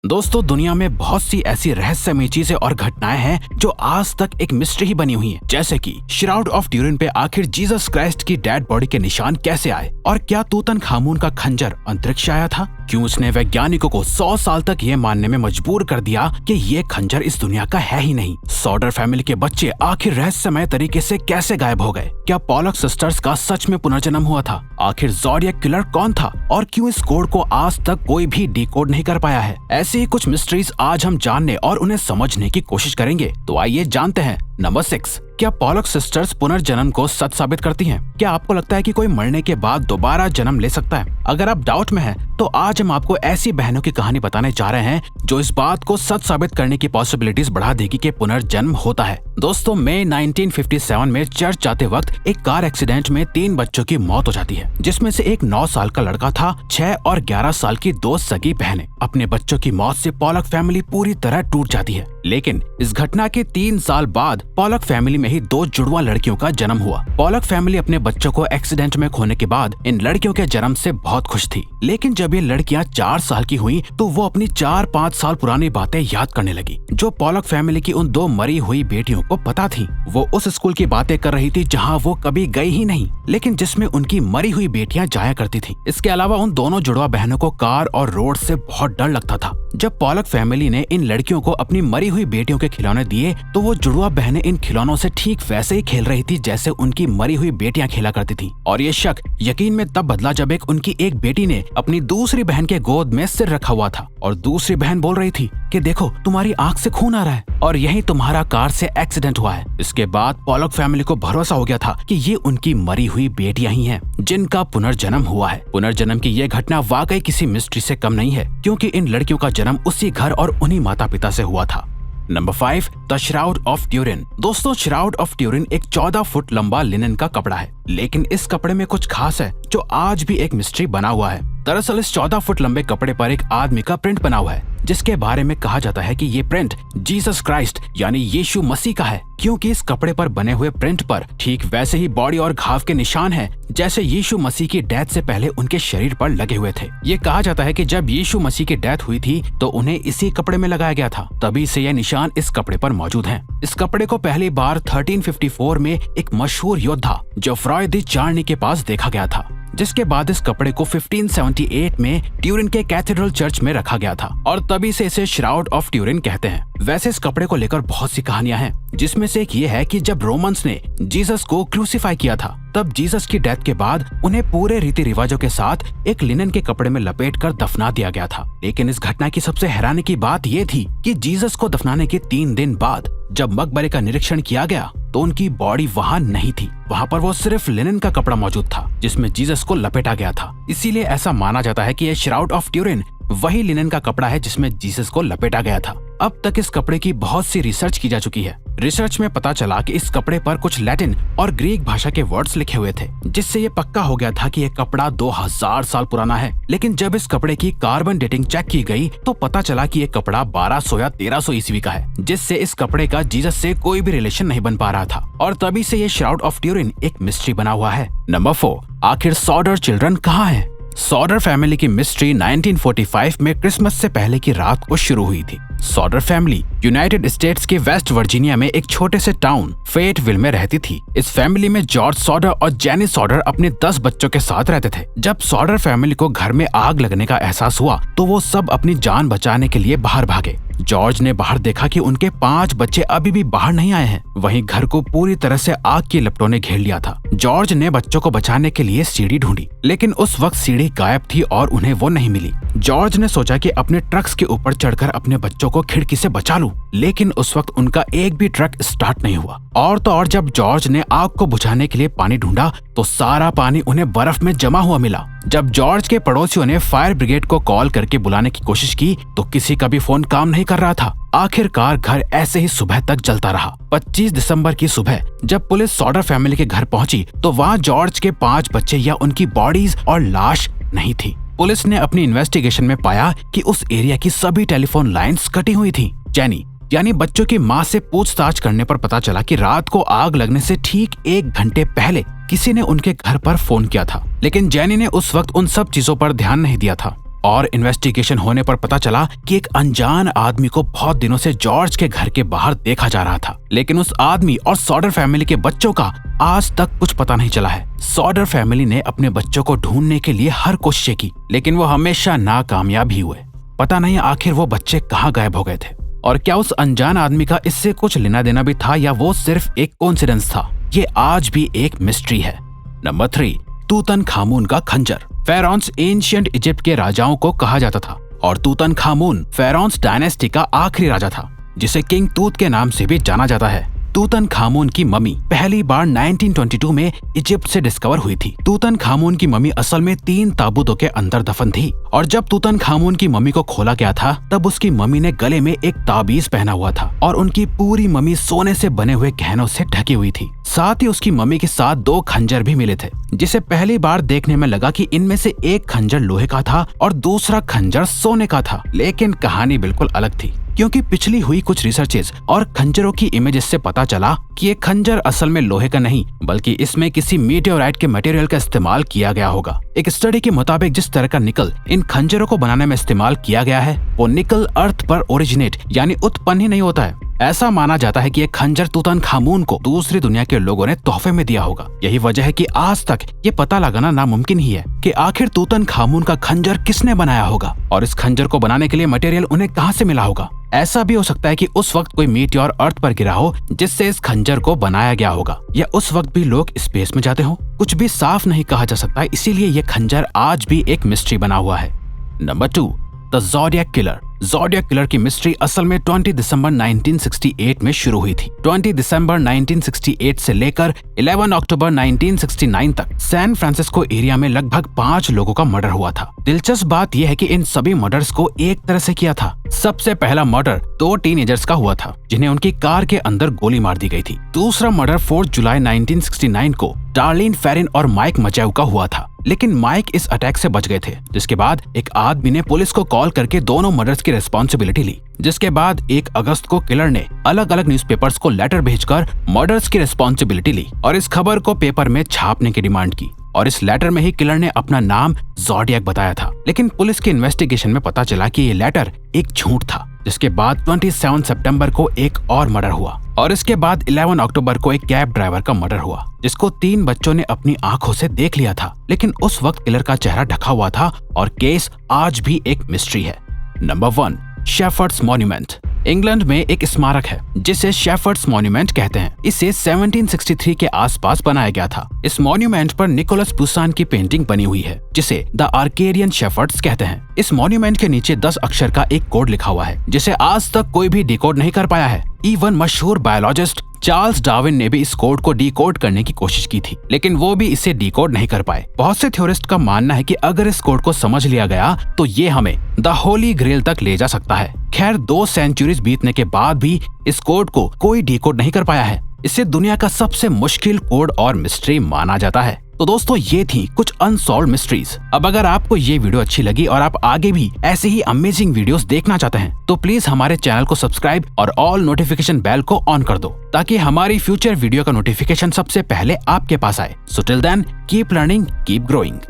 दोस्तों, दुनिया में बहुत सी ऐसी रहस्यमयी चीजें और घटनाएं हैं जो आज तक एक मिस्ट्री ही बनी हुई हैं। जैसे कि श्राउड ऑफ ट्यूरिन पे आखिर जीसस क्राइस्ट की डेड बॉडी के निशान कैसे आए, और क्या तूतनखामून का खंजर अंतरिक्ष से आया था? क्यों उसने वैज्ञानिकों को 100 साल तक ये मानने में मजबूर कर दिया कि ये खंजर इस दुनिया का है ही नहीं? सॉडर फैमिली के बच्चे आखिर रहस्यमय तरीके से कैसे गायब हो गए? क्या पॉलक सिस्टर्स का सच में पुनर्जन्म हुआ था? आखिर ज़ोडिएक किलर कौन था और क्यों इस कोड को आज तक कोई भी डिकोड नहीं कर पाया है? ऐसी ही कुछ मिस्ट्रीज आज हम जानने और उन्हें समझने की कोशिश करेंगे। तो आइए जानते हैं। नंबर 6, क्या पॉलक सिस्टर्स पुनर्जन्म को सच साबित करती हैं? क्या आपको लगता है कि कोई मरने के बाद दोबारा जन्म ले सकता है? अगर आप डाउट में हैं, तो आज हम आपको ऐसी बहनों की कहानी बताने जा रहे हैं जो इस बात को सच साबित करने की पॉसिबिलिटीज बढ़ा देगी कि पुनर्जन्म होता है। दोस्तों, मई 1957 में चर्च जाते वक्त एक कार एक्सीडेंट में 3 बच्चों की मौत हो जाती है, जिसमें से एक 9 साल का लड़का था। 6 और 11 साल की 2 सगी बहनें। अपने बच्चों की मौत से पॉलक फैमिली पूरी तरह टूट जाती है। लेकिन इस घटना के 3 साल बाद पॉलक फैमिली में ही 2 जुड़वा लड़कियों का जन्म हुआ। पॉलक फैमिली अपने बच्चों को एक्सीडेंट में खोने के बाद इन लड़कियों के जन्म से बहुत खुश थी। लेकिन जब ये लड़कियां 4 साल की हुई तो वो अपनी 4-5 साल पुरानी बातें याद करने लगी, जो पॉलक फैमिली की उन 2 मरी हुई बेटियों को पता थी। वो उस स्कूल की बातें कर रही थी जहाँ वो कभी गई ही नहीं, लेकिन जिसमें उनकी मरी हुई बेटियां जाया करती थी। इसके अलावा उन दोनों जुड़वा बहनों को कार और रोड से बहुत डर लगता था। जब पॉलक फैमिली ने इन लड़कियों को अपनी मरी हुई बेटियों के खिलौने दिए, तो वो जुड़वा बहनें इन खिलौनों से ठीक वैसे ही खेल रही थी जैसे उनकी मरी हुई बेटियां खेला करती थी। और ये शक यकीन में तब बदला जब उनकी एक बेटी ने अपनी दूसरी बहन के गोद में सिर रखा हुआ था और दूसरी बहन बोल रही थी कि देखो, तुम्हारी आंख से खून आ रहा है और यही तुम्हारा कार से एक्सीडेंट हुआ है। इसके बाद पॉलक फैमिली को भरोसा हो गया था कि ये उनकी मरी हुई बेटियां ही हैं जिनका पुनर्जन्म हुआ है। पुनर्जन्म की ये घटना वाकई किसी मिस्ट्री से कम नहीं है, क्योंकि इन लड़कियों का जन्म उसी घर और उन्हीं माता पिता से हुआ था। Number 5, the shroud of Turin. दोस्तों, श्राउड ऑफ ट्यूरिन एक 14 फुट लंबा लिनन का कपड़ा है, लेकिन इस कपड़े में कुछ खास है जो आज भी एक मिस्ट्री बना हुआ है। दरअसल इस 14 फुट लंबे कपड़े पर एक आदमी का प्रिंट बना हुआ है, जिसके बारे में कहा जाता है कि ये प्रिंट जीसस क्राइस्ट यानी यीशु मसीह का है, क्योंकि इस कपड़े पर बने हुए प्रिंट पर ठीक वैसे ही बॉडी और घाव के निशान हैं जैसे यीशु मसीह की डेथ से पहले उनके शरीर पर लगे हुए थे। ये कहा जाता है कि जब यीशु मसीह की डेथ हुई थी तो उन्हें इसी कपड़े में लगाया गया था, तभी से यह निशान इस कपड़े पर मौजूद हैं। इस कपड़े को पहली बार 1354 में एक मशहूर योद्धा जोफ्रॉय दी चार्नी के पास देखा गया था, जिसके बाद इस कपड़े को 1578 में ट्यूरिन के कैथेड्रल चर्च में रखा गया था और तभी से इसे श्राउड ऑफ ट्यूरिन कहते हैं। वैसे इस कपड़े को लेकर बहुत सी कहानियां हैं, जिसमें से एक ये है कि जब रोमन्स ने जीसस को क्रूसीफाई किया था, तब जीसस की डेथ के बाद उन्हें पूरे रीति रिवाजों के साथ एक लिनन के कपड़े में लपेटकर दफना दिया गया था। लेकिन इस घटना की सबसे हैरानी की बात ये थी कि जीसस को दफनाने के 3 दिन बाद जब मकबरे का निरीक्षण किया गया तो उनकी बॉडी वहाँ नहीं थी। वहाँ पर वो सिर्फ लिनन का कपड़ा मौजूद था जिसमें जीसस को लपेटा गया था। इसीलिए ऐसा माना जाता है कि यह श्राउड ऑफ ट्यूरिन वही लिनन का कपड़ा है जिसमें जीसस को लपेटा गया था। अब तक इस कपड़े की बहुत सी रिसर्च की जा चुकी है। रिसर्च में पता चला कि इस कपड़े पर कुछ लैटिन और ग्रीक भाषा के वर्ड्स लिखे हुए थे, जिससे ये पक्का हो गया था कि यह कपड़ा 2000 साल पुराना है। लेकिन जब इस कपड़े की कार्बन डेटिंग चेक की गई तो पता चला कि यह कपड़ा 1200 या 1300 ईस्वी का है, जिससे इस कपड़े का जीसस से कोई भी रिलेशन नहीं बन पा रहा था और तभी से ये श्राउड ऑफ ट्यूरिन एक मिस्ट्री बना हुआ है। नंबर 4, आखिर सॉडर चिल्ड्रन कहाँ हैं? सॉडर फैमिली की मिस्ट्री 1945 में क्रिसमस से पहले की रात को शुरू हुई थी। सॉडर फैमिली यूनाइटेड स्टेट्स के वेस्ट वर्जीनिया में एक छोटे से टाउन फेयटविल में रहती थी। इस फैमिली में जॉर्ज सॉडर और जेनी सॉडर अपने 10 बच्चों के साथ रहते थे। जब सॉडर फैमिली को घर में आग लगने का एहसास हुआ तो वो सब अपनी जान बचाने के लिए बाहर भागे। जॉर्ज ने बाहर देखा कि उनके 5 बच्चे अभी भी बाहर नहीं आए हैं। वहीं घर को पूरी तरह से आग की लपटों ने घेर लिया था। जॉर्ज ने बच्चों को बचाने के लिए सीढ़ी ढूंढी, लेकिन उस वक्त सीढ़ी गायब थी और उन्हें वो नहीं मिली। जॉर्ज ने सोचा कि अपने ट्रक्स के ऊपर चढ़कर अपने बच्चों को खिड़की से बचा लूं, लेकिन उस वक्त उनका एक भी ट्रक स्टार्ट नहीं हुआ। और तो और जब जॉर्ज ने आग को बुझाने के लिए पानी ढूंढा तो सारा पानी उन्हें बर्फ में जमा हुआ मिला। जब जॉर्ज के पड़ोसियों ने फायर ब्रिगेड को कॉल करके बुलाने की कोशिश की तो किसी का भी फोन काम नहीं कर रहा था। आखिरकार घर ऐसे ही सुबह तक जलता रहा। 25 दिसंबर की सुबह जब पुलिस सॉडर फैमिली के घर पहुंची तो वहां जॉर्ज के 5 बच्चे या उनकी बॉडीज और लाश नहीं थी। पुलिस ने अपनी इन्वेस्टिगेशन में पाया कि उस एरिया की सभी टेलीफोन लाइंस कटी हुई थी। जेनी यानी बच्चों की मां से पूछताछ करने पर पता चला कि रात को आग लगने से ठीक 1 घंटे पहले किसी ने उनके घर पर फोन किया था, लेकिन जेनी ने उस वक्त उन सब चीजों पर ध्यान नहीं दिया था और इन्वेस्टिगेशन होने पर पता चला कि एक अनजान आदमी को बहुत दिनों से जॉर्ज के घर के बाहर देखा जा रहा था, लेकिन उस आदमी और सॉडर फैमिली के बच्चों का आज तक कुछ पता नहीं चला है। सॉडर फैमिली ने अपने बच्चों को ढूंढने के लिए हर कोशिशें की, लेकिन वो हमेशा नाकामयाब ही हुए। पता नहीं आखिर वो बच्चे कहाँ गायब हो गए थे, और क्या उस अनजान आदमी का इससे कुछ लेना देना भी था या वो सिर्फ एक कोइंसिडेंस था। ये आज भी एक मिस्ट्री है। नंबर 3, तूतनखामुन का खंजर। फेरोन्स एंशिएंट इजिप्ट के राजाओं को कहा जाता था और तूतनखामुन फेरोन्स डायनेस्टी का आखिरी राजा था, जिसे किंग तूत के नाम से भी जाना जाता है। तूतनखामुन की मम्मी पहली बार 1922 में इजिप्ट से डिस्कवर हुई थी। तूतनखामुन की मम्मी असल में 3 ताबूतों के अंदर दफन थी, और जब तूतनखामुन की मम्मी को खोला गया था तब उसकी मम्मी ने गले में एक ताबीज पहना हुआ था और उनकी पूरी मम्मी सोने से बने हुए गहनों से ढकी हुई थी। साथ ही उसकी मम्मी के साथ 2 खंजर भी मिले थे, जिसे पहली बार देखने में लगा कि इनमें से एक खंजर लोहे का था और दूसरा खंजर सोने का था। लेकिन कहानी बिल्कुल अलग थी, क्योंकि पिछली हुई कुछ रिसर्चेस और खंजरों की इमेजेस से पता चला कि ये खंजर असल में लोहे का नहीं, बल्कि इसमें किसी मीटियोराइट के मटेरियल का इस्तेमाल किया गया होगा। एक स्टडी के मुताबिक जिस तरह का निकल इन खंजरों को बनाने में इस्तेमाल किया गया है, वो निकल अर्थ पर ओरिजिनेट यानी उत्पन्न ही नहीं होता है। ऐसा माना जाता है कि ये खंजर तूतनखामुन को दूसरी दुनिया के लोगों ने तोहफे में दिया होगा। यही वजह है कि आज तक ये पता लगाना नामुमकिन ही है कि आखिर तूतनखामुन का खंजर किसने बनाया होगा और इस खंजर को बनाने के लिए मटेरियल उन्हें कहां से मिला होगा। ऐसा भी हो सकता है कि उस वक्त कोई मीटियोर अर्थ पर गिरा हो जिससे इस खंजर को बनाया गया होगा, या उस वक्त भी लोग स्पेस में जाते हो। कुछ भी साफ नहीं कहा जा सकता, इसीलिए ये खंजर आज भी एक मिस्ट्री बना हुआ है। Number 2, the zodiac killer. Zodiac killer की मिस्ट्री असल में 20 दिसंबर 1968 में शुरू हुई थी। 20 दिसंबर 1968 से लेकर 11 अक्टूबर 1969 तक सैन फ्रांसिस्को एरिया में लगभग 5 लोगों का मर्डर हुआ था। दिलचस्प बात यह है कि इन सभी मर्डर्स को एक तरह से किया था। सबसे पहला मर्डर 2 टीनेजर्स का हुआ था, जिन्हें उनकी कार के अंदर गोली मार दी गई थी। दूसरा मर्डर 4 जुलाई 1969 को डार्लिन फेरिन और माइक मचेउ का हुआ था, लेकिन माइक इस अटैक से बच गए थे। जिसके बाद एक आदमी ने पुलिस को कॉल करके दोनों मर्डर्स की रिस्पॉन्सिबिलिटी ली। जिसके बाद 1 अगस्त को किलर ने अलग अलग न्यूज़पेपर्स को लेटर भेजकर मर्डर्स की रिस्पॉन्सिबिलिटी ली और इस खबर को पेपर में छापने की डिमांड की। और इस लेटर में ही किलर ने अपना नाम ज़ोडिएक बताया था, लेकिन पुलिस की इन्वेस्टिगेशन में पता चला कि ये लेटर एक झूठ था। जिसके बाद 27 सितंबर को एक और मर्डर हुआ और इसके बाद 11 अक्टूबर को एक कैब ड्राइवर का मर्डर हुआ, जिसको 3 बच्चों ने अपनी आंखों से देख लिया था, लेकिन उस वक्त किलर का चेहरा ढका हुआ था और केस आज भी एक मिस्ट्री है। Number 1, shepherd's monument. इंग्लैंड में एक स्मारक है जिसे शेफर्ड्स मॉन्यूमेंट कहते हैं। इसे 1763 के आसपास बनाया गया था। इस मॉन्यूमेंट पर निकोलस पुसान की पेंटिंग बनी हुई है, जिसे द आर्केडियन शेफर्ड्स कहते हैं। इस मॉन्यूमेंट के नीचे 10 अक्षर का एक कोड लिखा हुआ है, जिसे आज तक कोई भी डिकोड नहीं कर पाया है। इवन मशहूर बायोलॉजिस्ट चार्ल्स डार्विन ने भी इस कोड को डिकोड करने की कोशिश की थी, लेकिन वो भी इसे डिकोड नहीं कर पाए। बहुत से थ्योरिस्ट का मानना है कि अगर इस कोड को समझ लिया गया तो ये हमें द होली ग्रेल तक ले जा सकता है। खैर 2 सेंचुरीज बीतने के बाद भी इस कोड को कोई डिकोड नहीं कर पाया है। इसे दुनिया का सबसे मुश्किल कोड और मिस्ट्री माना जाता है। तो दोस्तों, ये थी कुछ अनसॉल्व्ड मिस्ट्रीज। अब अगर आपको ये वीडियो अच्छी लगी और आप आगे भी ऐसे ही अमेजिंग वीडियोस देखना चाहते हैं तो प्लीज हमारे चैनल को सब्सक्राइब और ऑल नोटिफिकेशन बेल को ऑन कर दो, ताकि हमारी फ्यूचर वीडियो का नोटिफिकेशन सबसे पहले आपके पास आए। So till then, keep learning, keep growing.